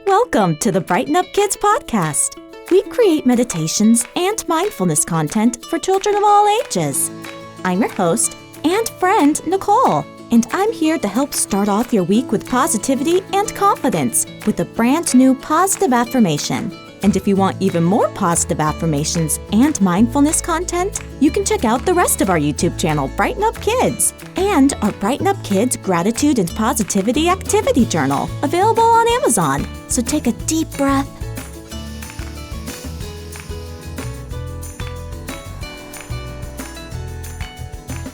Welcome to the BrightenUp Kids podcast. We create meditations and mindfulness content for children of all ages. I'm your host and friend, Nicole, and I'm here to help start off your week with positivity and confidence with a brand new positive affirmation. And if you want even more positive affirmations and mindfulness content, you can check out the rest of our YouTube channel, BrightenUp Kids, and our BrightenUp Kids Gratitude and Positivity Activity Journal, available on Amazon. So take a deep breath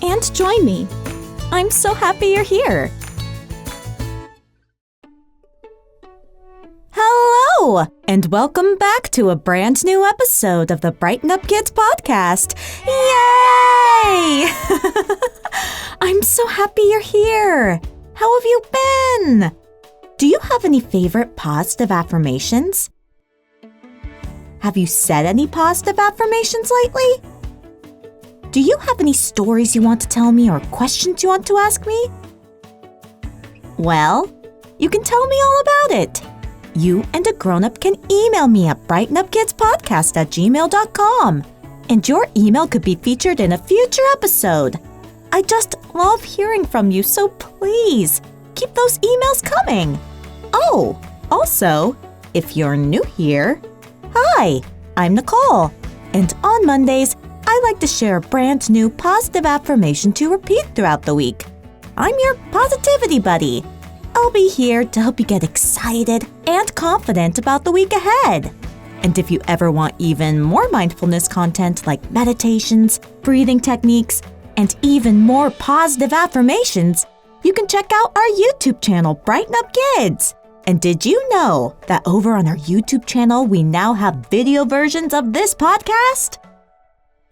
and join me. I'm so happy you're here. Hello, and welcome back to a brand new episode of the BrightenUp Kids podcast. Yay! I'm so happy you're here. How have you been? Do you have any favorite positive affirmations? Have you said any positive affirmations lately? Do you have any stories you want to tell me or questions you want to ask me? Well, you can tell me all about it. You and a grown-up can email me at brightenupkidspodcast@gmail.com, and your email could be featured in a future episode. I just love hearing from you, so please keep those emails coming. Oh, also, if you're new here, hi, I'm Nicole, and on Mondays, I like to share a brand new positive affirmation to repeat throughout the week. I'm your positivity buddy. I'll be here to help you get excited and confident about the week ahead. And if you ever want even more mindfulness content like meditations, breathing techniques, and even more positive affirmations, you can check out our YouTube channel, BrightenUp Kids. And did you know that over on our YouTube channel, we now have video versions of this podcast?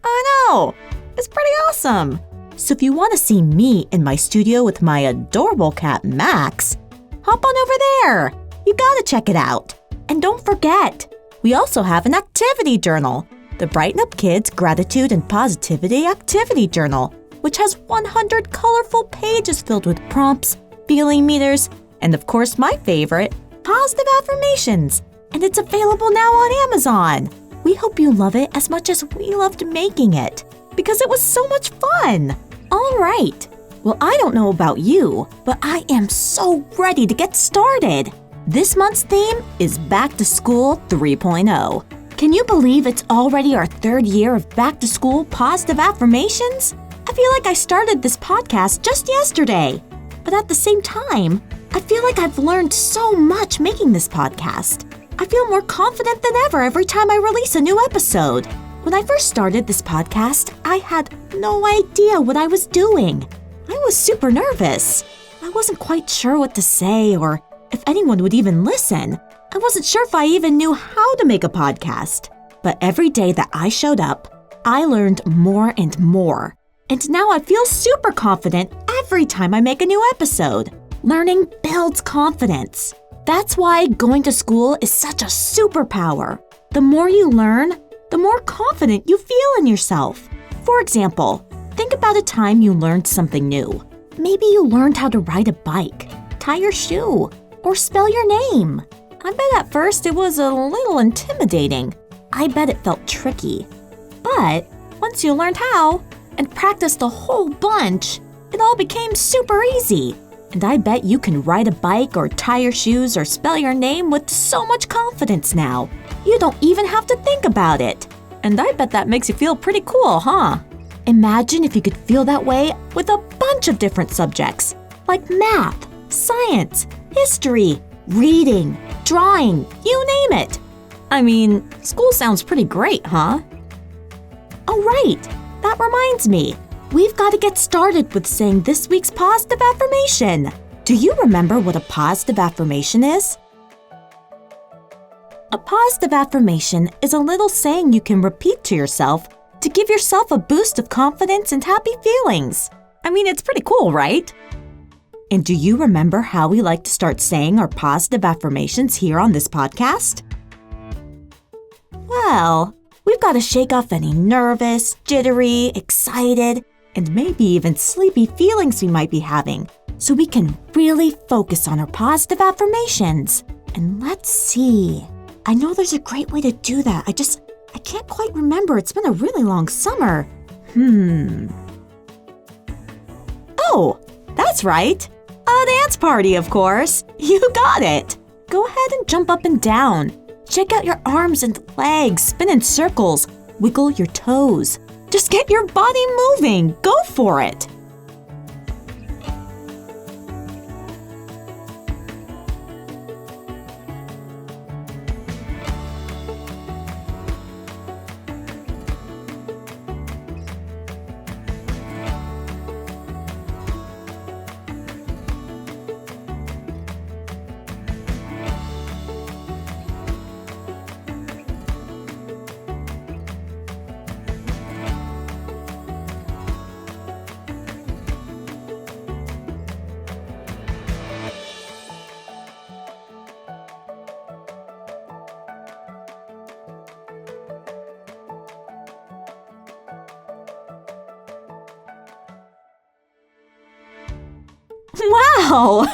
I know, it's pretty awesome. So if you want to see me in my studio with my adorable cat, Max, hop on over there. You gotta check it out. And don't forget, we also have an activity journal, the BrightenUp Kids Gratitude and Positivity Activity Journal, which has 100 colorful pages filled with prompts, feeling meters, and of course my favorite, positive affirmations. And it's available now on Amazon. We hope you love it as much as we loved making it, because it was so much fun. All right. Well, I don't know about you, but I am so ready to get started. This month's theme is Back to School 3.0. Can you believe it's already our third year of Back to School positive affirmations? I feel like I started this podcast just yesterday. But at the same time, I feel like I've learned so much making this podcast. I feel more confident than ever every time I release a new episode. When I first started this podcast, I had no idea what I was doing. I was super nervous. I wasn't quite sure what to say or if anyone would even listen. I wasn't sure if I even knew how to make a podcast. But every day that I showed up, I learned more and more. And now I feel super confident every time I make a new episode. Learning builds confidence. That's why going to school is such a superpower. The more you learn, the more confident you feel in yourself. For example, think about a time you learned something new. Maybe you learned how to ride a bike, tie your shoe, or spell your name. I bet at first it was a little intimidating. I bet it felt tricky. But once you learned how and practiced a whole bunch, it all became super easy. And I bet you can ride a bike or tie your shoes or spell your name with so much confidence now. You don't even have to think about it. And I bet that makes you feel pretty cool, huh? Imagine if you could feel that way with a bunch of different subjects, like math, science, history, reading, drawing, you name it. I mean, school sounds pretty great, huh? Oh, right. That reminds me. We've got to get started with saying this week's positive affirmation. Do you remember what a positive affirmation is? A positive affirmation is a little saying you can repeat to yourself to give yourself a boost of confidence and happy feelings. I mean, it's pretty cool, right? And do you remember how we like to start saying our positive affirmations here on this podcast? Well, we've got to shake off any nervous, jittery, excited, and maybe even sleepy feelings we might be having, so we can really focus on our positive affirmations. And let's see. I know there's a great way to do that. I can't quite remember. It's been a really long summer. Oh, that's right. A dance party, of course. You got it. Go ahead and jump up and down. Shake out your arms and legs, spin in circles, wiggle your toes. Just get your body moving. Go for it. Wow!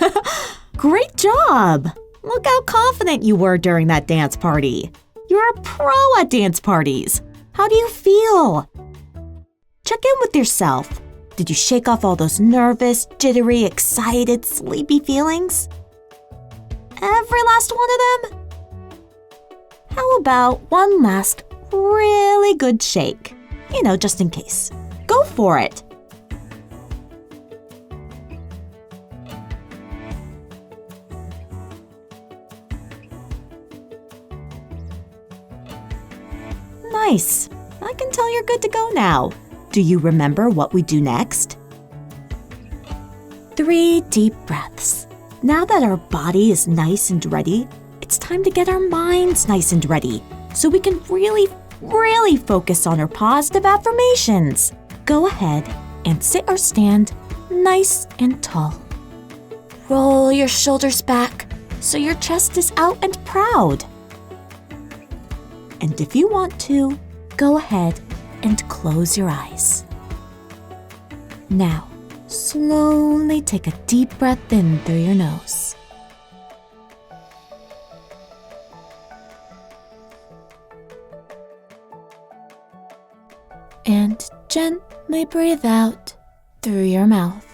Great job! Look how confident you were during that dance party. You're a pro at dance parties. How do you feel? Check in with yourself. Did you shake off all those nervous, jittery, excited, sleepy feelings? Every last one of them? How about one last really good shake? Just in case. Go for it. Nice. I can tell you're good to go now. Do you remember what we do next? 3 deep breaths. Now that our body is nice and ready, it's time to get our minds nice and ready so we can really focus on our positive affirmations. Go ahead and sit or stand nice and tall. Roll your shoulders back so your chest is out and proud. And if you want to, go ahead and close your eyes. Now, slowly take a deep breath in through your nose. And gently breathe out through your mouth.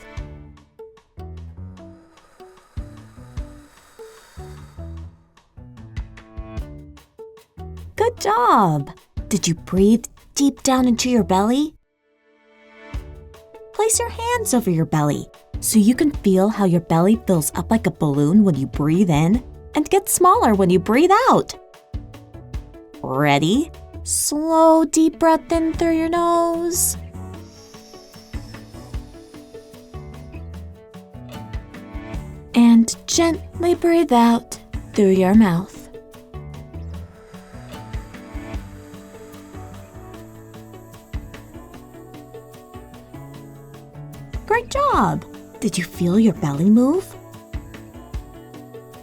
Good job! Did you breathe deep down into your belly? Place your hands over your belly so you can feel how your belly fills up like a balloon when you breathe in and gets smaller when you breathe out. Ready? Slow, deep breath in through your nose. And gently breathe out through your mouth. Great job! Did you feel your belly move?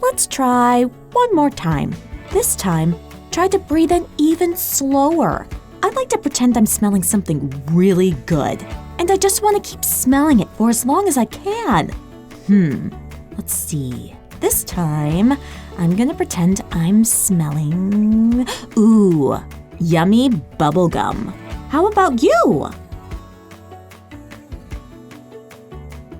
Let's try one more time. This time, try to breathe in even slower. I'd like to pretend I'm smelling something really good, and I just want to keep smelling it for as long as I can. Let's see. This time, I'm gonna pretend I'm smelling, yummy bubblegum. How about you?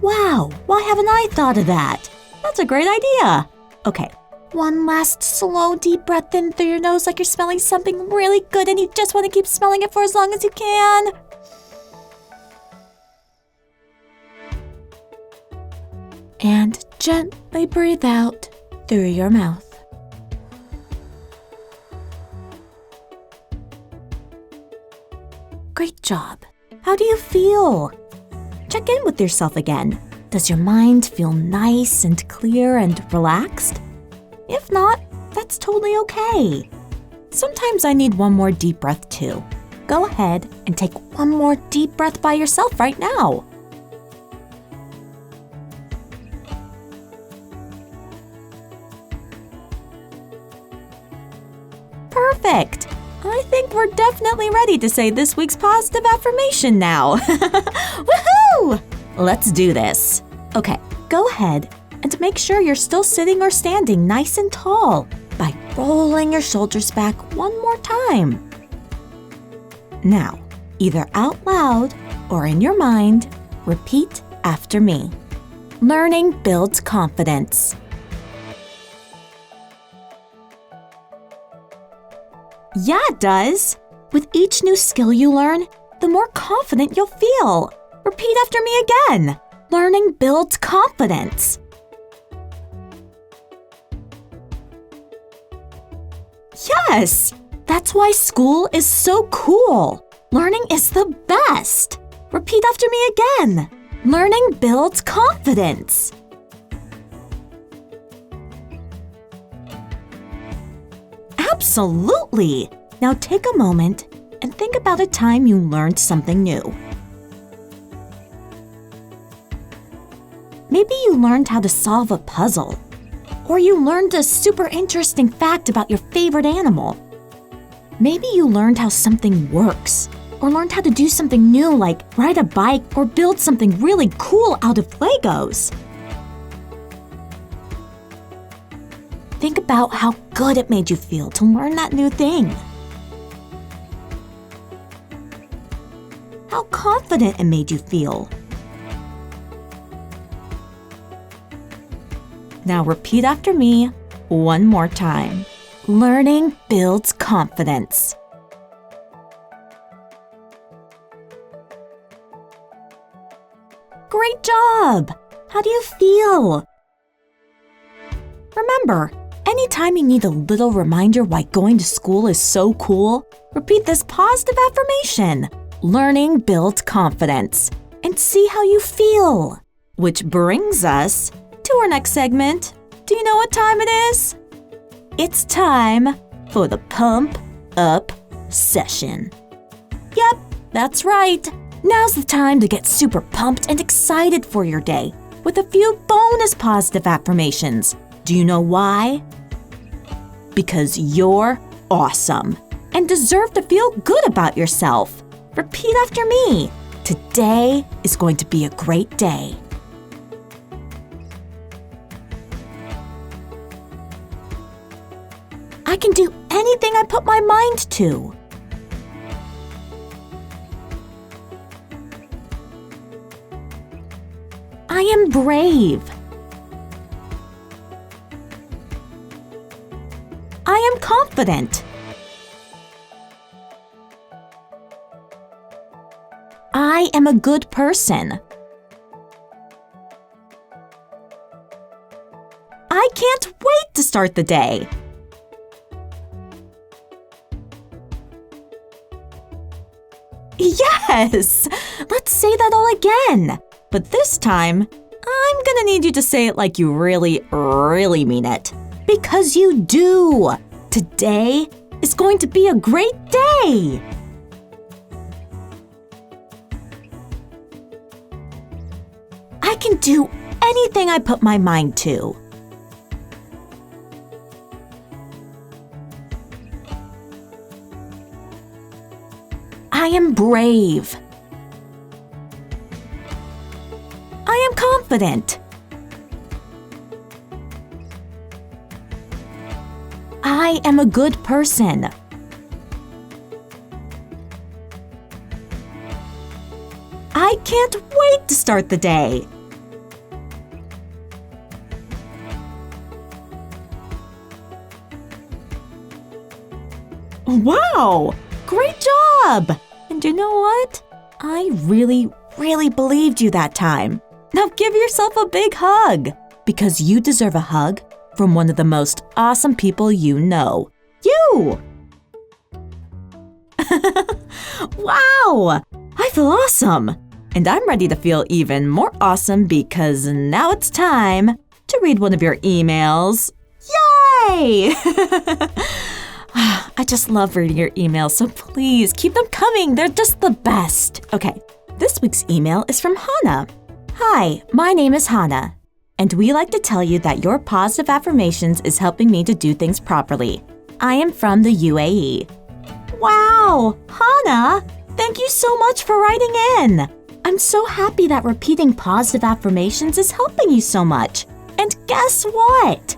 Wow, why haven't I thought of that? That's a great idea. Okay, one last slow deep breath in through your nose like you're smelling something really good and you just want to keep smelling it for as long as you can. And gently breathe out through your mouth. Great job. How do you feel? Check in with yourself again. Does your mind feel nice and clear and relaxed? If not, that's totally okay. Sometimes I need one more deep breath too. Go ahead and take one more deep breath by yourself right now. Perfect! I think we're definitely ready to say this week's positive affirmation now. Woohoo! Let's do this. Okay, go ahead and make sure you're still sitting or standing nice and tall by rolling your shoulders back one more time. Now, either out loud or in your mind, repeat after me. Learning builds confidence. Yeah, it does. With each new skill you learn, the more confident you'll feel. Repeat after me again. Learning builds confidence. Yes! That's why school is so cool. Learning is the best. Repeat after me again. Learning builds confidence. Absolutely! Now take a moment and think about a time you learned something new. Maybe you learned how to solve a puzzle, or you learned a super interesting fact about your favorite animal. Maybe you learned how something works, or learned how to do something new like ride a bike or build something really cool out of Legos. Think about how good it made you feel to learn that new thing. How confident it made you feel. Now repeat after me one more time. Learning builds confidence. Great job! How do you feel? Remember, anytime you need a little reminder why going to school is so cool, repeat this positive affirmation. Learning builds confidence. And see how you feel. Which brings us to our next segment. Do you know what time it is? It's time for the Pump Up session. Yep, that's right. Now's the time to get super pumped and excited for your day with a few bonus positive affirmations. Do you know why? Because you're awesome and deserve to feel good about yourself. Repeat after me. Today is going to be a great day. I can do anything I put my mind to. I am brave. I am confident. I am a good person. I can't wait to start the day. Yes! Let's say that all again. But this time, I'm gonna need you to say it like you really, really mean it. Because you do. Today is going to be a great day. I can do anything I put my mind to. I am brave. I am confident. I am a good person. I can't wait to start the day. Wow! Great job! And you know what? I really, really believed you that time. Now give yourself a big hug, because you deserve a hug from one of the most awesome people you know. You! Wow! I feel awesome! And I'm ready to feel even more awesome because now it's time to read one of your emails. Yay! I just love reading your emails, so please keep them coming. They're just the best. Okay, this week's email is from Hannah. Hi, my name is Hannah, and we like to tell you that your positive affirmations is helping me to do things properly. I am from the UAE. Wow, Hannah, thank you so much for writing in. I'm so happy that repeating positive affirmations is helping you so much. And guess what?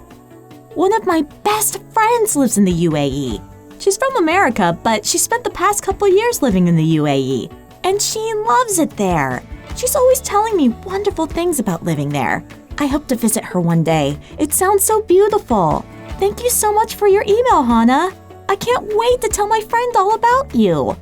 One of my best friends lives in the UAE. She's from America, but she spent the past couple years living in the UAE. And she loves it there. She's always telling me wonderful things about living there. I hope to visit her one day. It sounds so beautiful. Thank you so much for your email, Hannah. I can't wait to tell my friend all about you.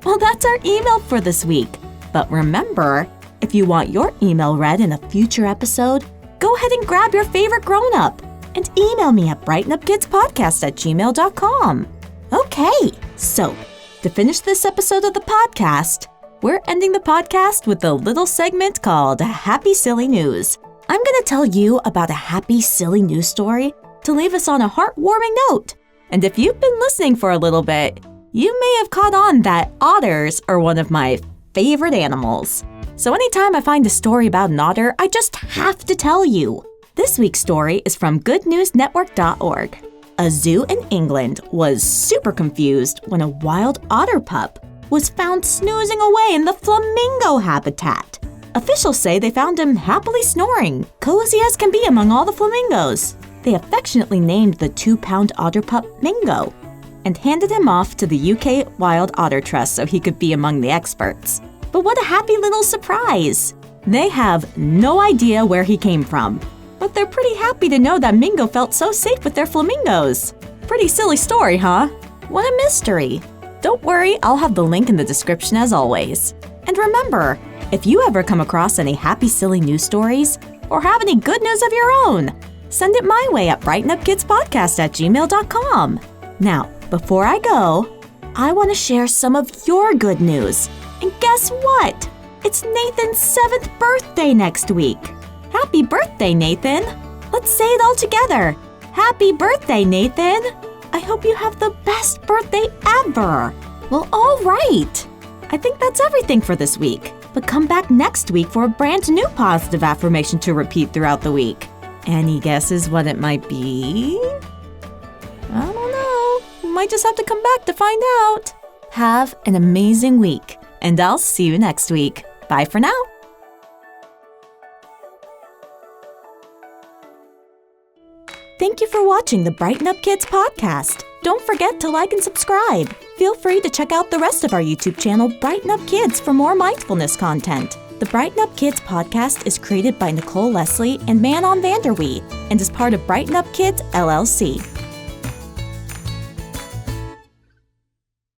Well, that's our email for this week. But remember, if you want your email read in a future episode, go ahead and grab your favorite grown-up and email me at brightenupkidspodcast@gmail.com. Okay, so to finish this episode of the podcast, we're ending the podcast with a little segment called Happy Silly News. I'm going to tell you about a happy, silly news story to leave us on a heartwarming note. And if you've been listening for a little bit, you may have caught on that otters are one of my favorite animals. So anytime I find a story about an otter, I just have to tell you. This week's story is from goodnewsnetwork.org. A zoo in England was super confused when a wild otter pup was found snoozing away in the flamingo habitat. Officials say they found him happily snoring, cozy as can be among all the flamingos. They affectionately named the 2-pound otter pup Mingo and handed him off to the UK Wild Otter Trust so he could be among the experts. But what a happy little surprise! They have no idea where he came from, but they're pretty happy to know that Mingo felt so safe with their flamingos. Pretty silly story, huh? What a mystery! Don't worry, I'll have the link in the description as always. And remember, if you ever come across any happy silly news stories or have any good news of your own, send it my way at brightenupkidspodcast@gmail.com. Now, before I go, I want to share some of your good news. And guess what? It's Nathan's 7th birthday next week. Happy birthday, Nathan! Let's say it all together. Happy birthday, Nathan! I hope you have the best birthday ever! Well, all right! I think that's everything for this week. But come back next week for a brand new positive affirmation to repeat throughout the week. Any guesses what it might be? I don't know. You might just have to come back to find out. Have an amazing week, and I'll see you next week. Bye for now. Thank you for watching the Brighten Up Kids podcast. Don't forget to like and subscribe. Feel free to check out the rest of our YouTube channel, Brighten Up Kids, for more mindfulness content. The Brighten Up Kids podcast is created by Nicole, Lesley, and Manon and is part of Brighten Up Kids, LLC.